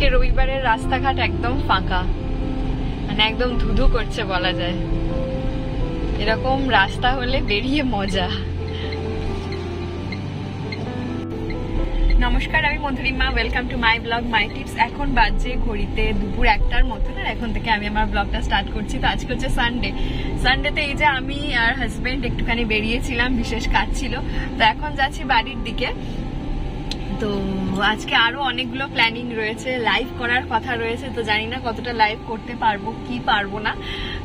আজকে রবিবারের রাস্তাঘাট একদম ফাঁকা, মানে একদম ধুধু করছে বলা যায়। এরকম রাস্তা হলে বেরিয়ে মজা। নমস্কার, আমি Madhurima, welcome to my blog my tips. এখন বাজে ঘড়িতে দুপুর 1টার মতন, আর এখন থেকে আমি আমার ব্লগটা স্টার্ট করছি। তো আজকে হচ্ছে সানডেতে এই যে আমি আর হাজবেন্ড একটুখানি বেরিয়েছিলাম, বিশেষ কাজ ছিল। তো এখন যাচ্ছি বাড়ির দিকে। তো আজকে আরো অনেকগুলো প্ল্যানিং রয়েছে, লাইভ করার কথা রয়েছে। তো জানি না কতটা লাইভ করতে পারবো কি পারবো না।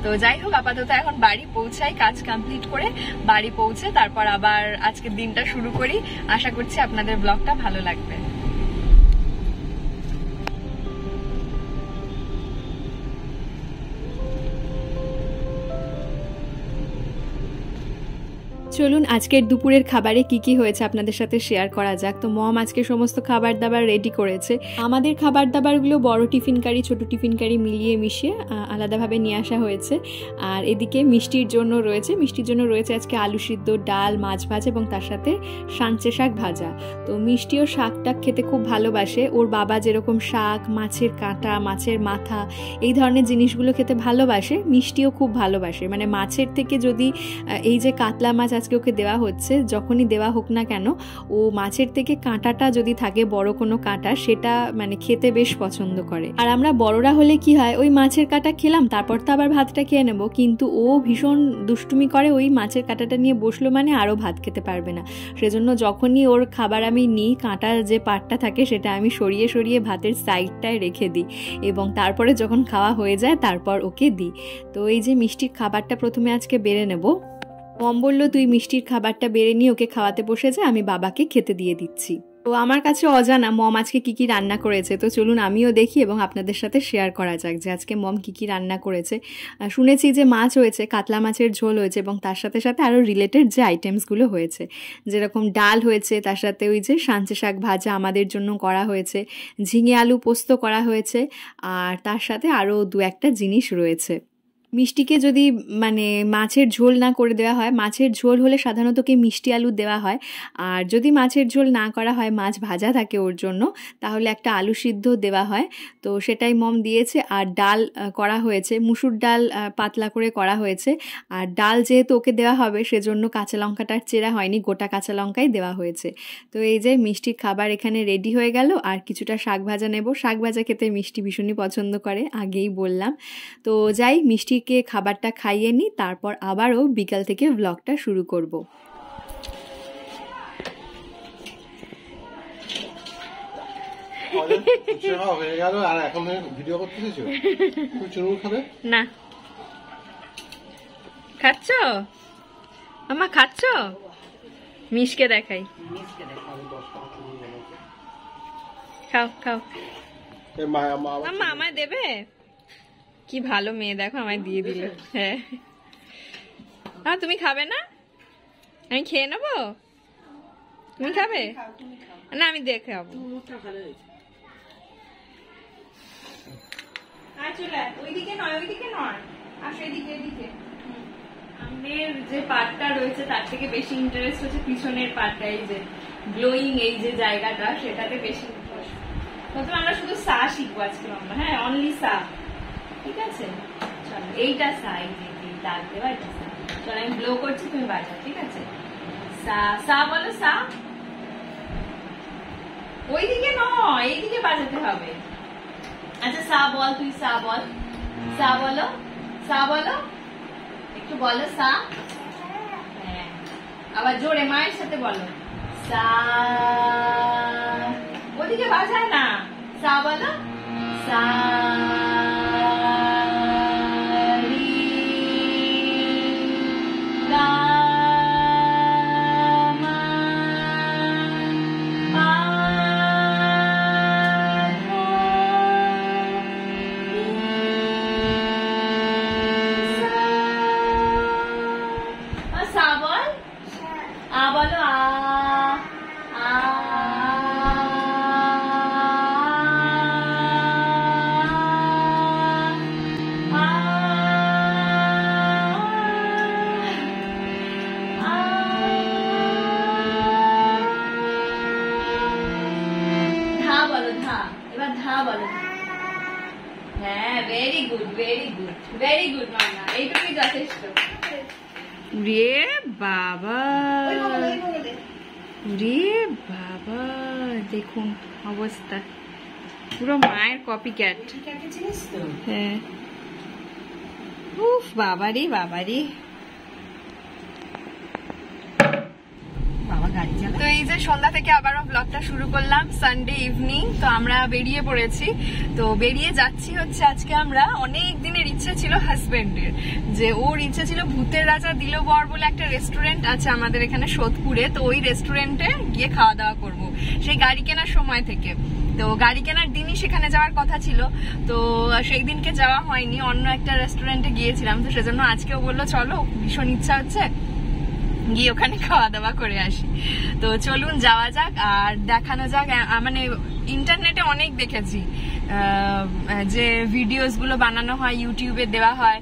তো যাই হোক, আপাতত এখন বাড়ি পৌঁছাই, কাজ কমপ্লিট করে বাড়ি পৌঁছে তারপর আবার আজকের দিনটা শুরু করি। আশা করছি আপনাদের ব্লগটা ভালো লাগবে। চলুন আজকের দুপুরের খাবারে কি কি হয়েছে আপনাদের সাথে শেয়ার করা যাক। তো মম আজকে সমস্ত খাবার দাবার রেডি করেছে। আমাদের খাবার দাবারগুলো বড় টিফিন কারি ছোট টিফিন কারি মিলিয়ে মিশিয়ে আলাদাভাবে নিয়ে আসা হয়েছে। আর এদিকে মিষ্টির জন্য রয়েছে আজকে আলু সিদ্ধ, ডাল, মাছ ভাজা এবং তার সাথে সাঞ্চে শাক ভাজা। তো মিষ্টিও শাকটা খেতে খুব ভালোবাসে। ওর বাবা যেরকম শাক, মাছের কাঁটা, মাছের মাথা এই ধরনের জিনিসগুলো খেতে ভালোবাসে, মিষ্টিও খুব ভালোবাসে। মানে মাছের থেকে যদি এই যে কাতলা মাছ আজকে ওকে দেওয়া হচ্ছে, যখনই দেওয়া হোক না কেন ও মাছের থেকে কাঁটাটা যদি থাকে, বড় কোনো কাঁটা, সেটা মানে খেতে বেশ পছন্দ করে। আর আমরা বড়রা হলে কি হয়, ওই মাছের কাঁটা খেলাম তারপর তো আবার ভাতটা খেয়ে নেবো, কিন্তু ও ভীষণ দুষ্টুমি করে, ওই মাছের কাঁটাটা নিয়ে বসলো মানে আরও ভাত খেতে পারবে না। সেজন্য যখনই ওর খাবার আমি নিই, কাঁটার যে পাটটা থাকে সেটা আমি সরিয়ে সরিয়ে ভাতের সাইডটায় রেখে দিই এবং তারপরে যখন খাওয়া হয়ে যায় তারপর ওকে দিই। তো এই যে মিষ্টির খাবারটা প্রথমে আজকে বেড়ে নেব। মম বলল তুই মিষ্টির খাবারটা বেড়ে নিয়ে ওকে খাওয়াতে বসে যা, আমি বাবাকে খেতে দিয়ে দিচ্ছি। তো আমার কাছে অজানা মম আজকে কি কি রান্না করেছে। তো চলুন আমিও দেখি এবং আপনাদের সাথে শেয়ার করা যাক যে আজকে মম কি কি রান্না করেছে। শুনেছি যে মাছ হয়েছে, কাতলা মাছের ঝোল হয়েছে এবং তার সাথে সাথে আরও রিলেটেড যে আইটেমসগুলো হয়েছে, যেরকম ডাল হয়েছে, তার সাথে ওই যে সাঞ্চে শাক ভাজা আমাদের জন্য করা হয়েছে, ঝিঙে আলু পোস্ত করা হয়েছে, আর তার সাথে আরও দু একটা জিনিস রয়েছে। মিষ্টিকে যদি মানে মাছের ঝোল না করে দেওয়া হয়, মাছের ঝোল হলে সাধারণত কি মিষ্টি আলু দেওয়া হয়, আর যদি মাছের ঝোল না করা হয়, মাছ ভাজা থাকে ওর জন্য, তাহলে একটা আলু সিদ্ধ দেওয়া হয়। তো সেটাই মম দিয়েছে। আর ডাল করা হয়েছে, মুসুর ডাল পাতলা করে করা হয়েছে। আর ডাল যেহেতু ওকে দেওয়া হবে সেজন্য কাঁচা লঙ্কাটার চেরা হয়নি, গোটা কাঁচা লঙ্কাই দেওয়া হয়েছে। তো এই যে মিষ্টির খাবার এখানে রেডি হয়ে গেল। আর কিছুটা শাক ভাজা নেব, শাক ভাজা খেতে মিষ্টি ভীষণই পছন্দ করে, আগেই বললাম। তো যাই মিষ্টি কে খাবারটা খাইয়ে নিই, তারপর আবারও বিকাল থেকে ব্লগটা শুরু করব। না খাচ্ছ আমা, খাচ্ছ? মিষ্কে দেখাই, খাও খাও। আম্মা আমায় দেবে? কি ভালো মেয়ে, দেখো আমায় দিয়ে দিল। হ্যাঁ, আর তুমি খাবে না? আমি খেয়ে নেবো, তুমি খাবে না? আমি দেখে যাবো। ওইদিকে নয়, ওইদিকে নয়, আসো এদিকে, এদিকে। সামনের যে পার্টটা রয়েছে তার থেকে বেশি ইন্টারেস্ট হচ্ছে পিছনের পার্টটা, এই যে গ্লোয়িং এই যে জায়গাটা, সেটাতে বেশি ইন্টারেস্ট। প্রথমে আমরা শুধু সা শিখবো আজকে আমরা, হ্যাঁ অনলি সা, ঠিক আছে? চলো এইটা সা, এই যে ডাক দেবা, এটা সা। চলো আমি ব্লো করছি, তুমি বাজাও, ঠিক আছে? সা, সা বলো, সা। ওইদিকে নয়, এইদিকে বাজাতে হবে। আচ্ছা সা বল, তুই সা বল, সা বলো, সা বলো, একটু বলো সা। হ্যাঁ, আবার জোরে মায়ের সাথে বলো, সা। ওদিকে বাজায় না, সা বলো, সা। ভেরি গুড মামা, এইটুকুই যথেষ্ট। রে বাবা, রে বাবা, দেখুন অবস্থা, পুরো মায়ের কপি ক্যাট। হ্যাঁ, উফ বাবারে বাবারে। তো এই যে সন্ধ্যা থেকে আবারও ব্লগটা শুরু করলাম, সানডে ইভিনিং। তো আমরা বেরিয়ে পড়েছি, তো বেরিয়ে যাচ্ছি হচ্ছে আজকে আমরা, অনেক দিনের ইচ্ছে ছিল হাজবেন্ডের, যে ওর ইচ্ছে ছিল ভূতের রাজা দিলবর বলে একটা রেস্টুরেন্ট আছে আমাদের এখানে সোদপুরে, তো ওই রেস্টুরেন্টে গিয়ে খাওয়া দাওয়া করব সেই গাড়ি কেনার সময় থেকে। তো গাড়ি কেনার দিনই সেখানে যাওয়ার কথা ছিল, তো সেই দিনকে যাওয়া হয়নি, অন্য একটা রেস্টুরেন্টে গিয়েছিলাম। তো সেজন্য আজকেও বললো চলো, ভীষণ ইচ্ছা হচ্ছে গিয়ে ওখানে খাওয়া দাওয়া করে আসি। তো চলুন যাওয়া যাক আর দেখানো যাক। মানে ইন্টারনেটে অনেক দেখেছি যে ভিডিওস গুলো বানানো হয়, ইউটিউবে দেওয়া হয়,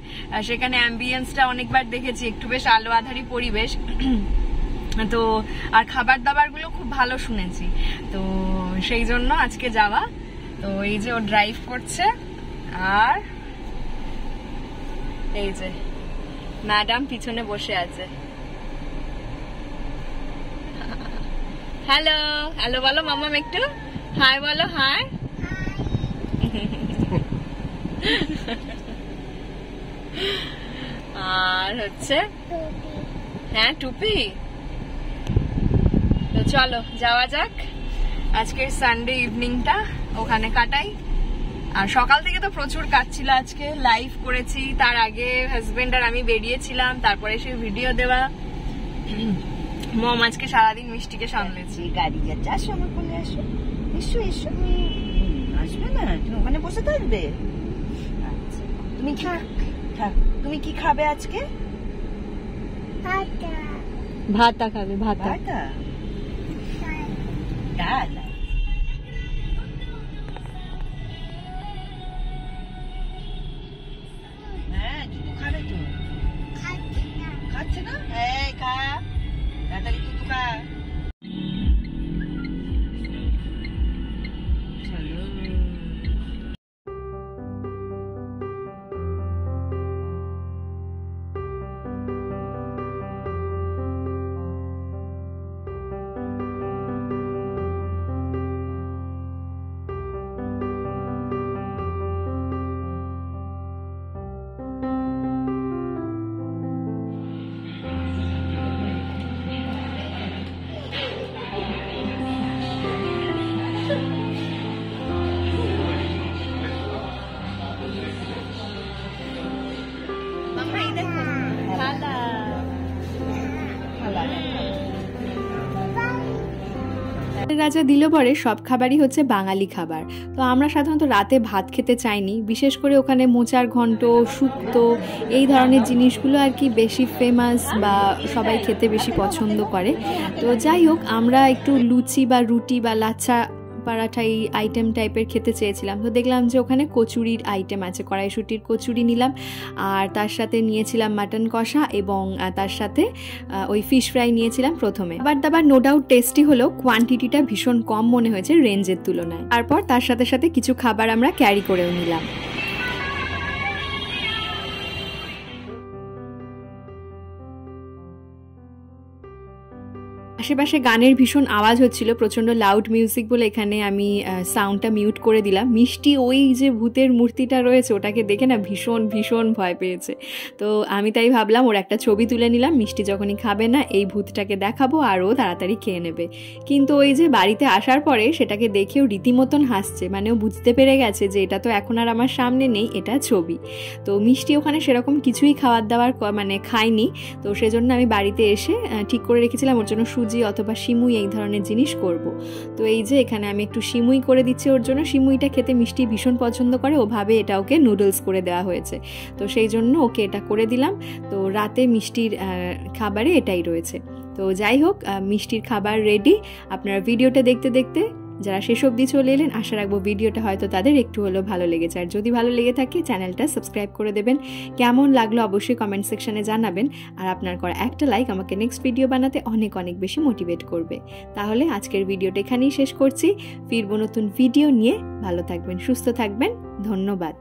সেখানে অ্যাম্বিয়েন্সটা অনেকবার দেখেছি, একটু বেশ আলো আধারি পরিবেশ, তো আর খাবার দাবার গুলো খুব ভালো শুনেছি, তো সেই জন্য আজকে যাওয়া। তো এই যে ও ড্রাইভ করছে আর এই যে ম্যাডাম পিছনে বসে আছে। হ্যালো হ্যালো বলো মাম্মাম, একটু হাই বলো, হাই। আর হচ্ছে হ্যাঁ টুপি। তো চলো যাওয়া যাক, আজকের সানডে ইভিনিংটা ওখানে কাটাই। আর সকাল থেকে তো প্রচুর কাজ ছিল, আজকে লাইভ করেছি, তার আগে হাজবেন্ড আর আমি বেরিয়েছিলাম, তারপরে সে ভিডিও দেওয়া। মম আজকে সারাদিন মিষ্টিকে সামলেছি। গাড়ি যাচ্ছে, আসো আমার কোলে আসো, এসো এসো। আসবে না, তুমি ওখানে বসে থাকবে। তুমি তুমি কি খাবে আজকে? ভাতা খাবে, ভাতা। ডাল। হ্যাঁ দুধ খাবে তো। খাচ্ছে না? এই খা তাড়াতাড়ি, দুধ খা। রাজা দিলবরে সব খাবারই হচ্ছে বাঙালি খাবার। তো আমরা সাধারণত রাতে ভাত খেতে চাইনি, বিশেষ করে ওখানে মোচার ঘন্ট, শুক্তো, এই ধরনের জিনিসগুলো আর কি বেশি ফেমাস বা সবাই খেতে বেশি পছন্দ করে। তো যাই হোক, আমরা একটু লুচি বা রুটি বা লাচ্ছা পরাঠা এই আইটেম টাইপের খেতে চেয়েছিলাম। তো দেখলাম যে ওখানে কচুরির আইটেম আছে, কড়াইশুটির কচুরি নিলাম, আর তার সাথে নিয়েছিলাম মাটন কষা, এবং তার সাথে ওই ফিশ ফ্রাই নিয়েছিলাম প্রথমে। খাবার দাবার নো ডাউট টেস্টি হলেও কোয়ান্টিটিটা ভীষণ কম মনে হয়েছে রেঞ্জের তুলনায়। তারপর তার সাথে সাথে কিছু খাবার আমরা ক্যারি করেও নিলাম। আশেপাশে গানের ভীষণ আওয়াজ হচ্ছিল, প্রচণ্ড লাউড মিউজিক বলে এখানে আমি সাউন্ডটা মিউট করে দিলাম। মিষ্টি ওই যে ভূতের মূর্তিটা রয়েছে ওটাকে দেখে না ভীষণ ভীষণ ভয় পেয়েছে। তো আমি তাই ভাবলাম ওর একটা ছবি তুলে নিলাম, মিষ্টি যখনই খাবে না এই ভূতটাকে দেখাবো আর ও তাড়াতাড়ি খেয়ে নেবে। কিন্তু ওই যে বাড়িতে আসার পরে সেটাকে দেখেও রীতিমতন হাসছে, মানে ও বুঝতে পেরে গেছে যে এটা তো এখন আর আমার সামনে নেই, এটা ছবি। তো মিষ্টি ওখানে সেরকম কিছুই খাবার দাবার মানে খায়নি, তো সেজন্য আমি বাড়িতে এসে ঠিক করে রেখেছিলাম ওর জন্য সুজি অথবা সিমুই এই ধরনের জিনিস করব। তো এই যে এখানে আমি একটু সিমুই করে দিচ্ছি ওর জন্য, সিমুইটা খেতে মিষ্টি ভীষণ পছন্দ করে, ওভাবে এটা ওকে নুডলস করে দেওয়া হয়েছে, তো সেই জন্য ওকে এটা করে দিলাম। তো রাতে মিষ্টির খাবারে এটাই রয়েছে। তো যাই হোক, মিষ্টির খাবার রেডি। আপনারা ভিডিওটা দেখতে দেখতে যারা শেষ অবধি চলে এলেন, আশা রাখবো ভিডিওটা হয়তো তাদের একটু হলেও ভালো লেগেছে। আর যদি ভালো লেগে থাকে চ্যানেলটা সাবস্ক্রাইব করে দেবেন। কেমন লাগলো অবশ্যই কমেন্ট সেকশনে জানাবেন, আর আপনার করা একটা লাইক আমাকে নেক্সট ভিডিও বানাতে অনেক অনেক বেশি মোটিভেট করবে। তাহলে আজকের ভিডিওটা এখানেই শেষ করছি, ফিরবো নতুন ভিডিও নিয়ে। ভালো থাকবেন, সুস্থ থাকবেন, ধন্যবাদ।